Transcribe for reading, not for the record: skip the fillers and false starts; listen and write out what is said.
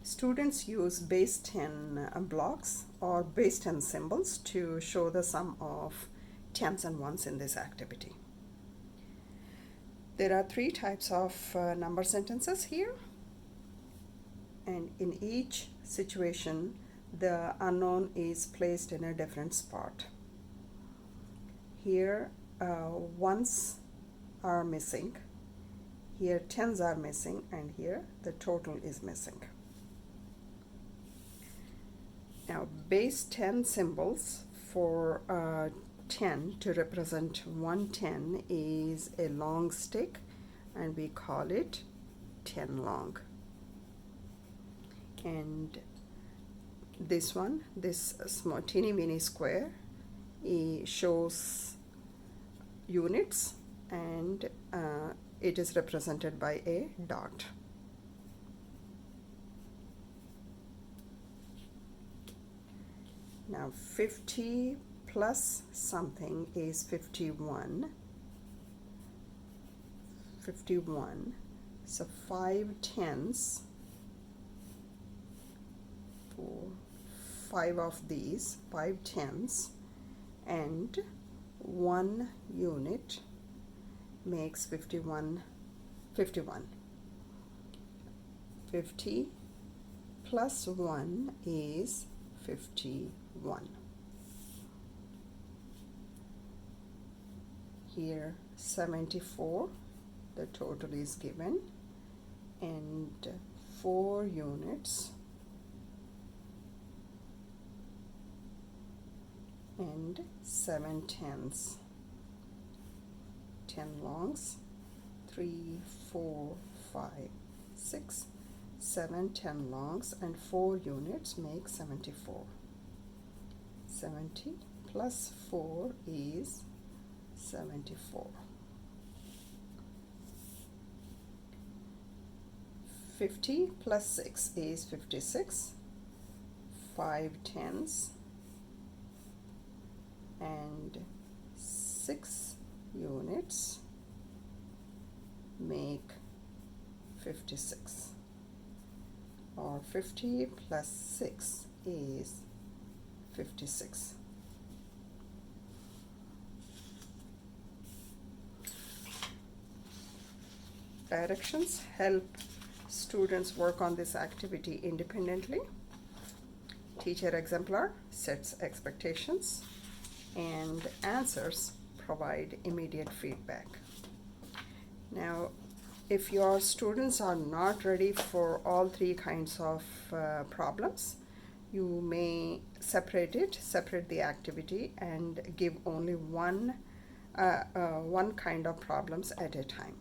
Students use base 10 blocks or base 10 symbols to show the sum of tens and ones in this activity. There are three types of number sentences here, and in each situation the unknown is placed in a different spot. Here ones are missing, here tens are missing, and here the total is missing. Now base 10 symbols for 10 to represent 110 is a long stick, and we call it 10 long. And this one, this small teeny mini square, shows units, and it is represented by a dot. Now 50 plus something is 51. 51. So 5 tens, 5 of these, 5 tens, and 1 unit makes 51. 51. 50 plus 1 is 51. Here 74, the total is given, and 4 units and 7 tens. 10 longs, 3, 4, 5, 6, 7 10 longs, and 4 units make 74. 70 plus 4 is 74. 50 plus 6 is 56. 5 tens and 6 units make 56, or 50 plus 6 is 56. Directions help students work on this activity independently. Teacher exemplar sets expectations, and answers provide immediate feedback. Now, if your students are not ready for all three kinds of problems, you may separate the activity, and give only one kind of problems at a time.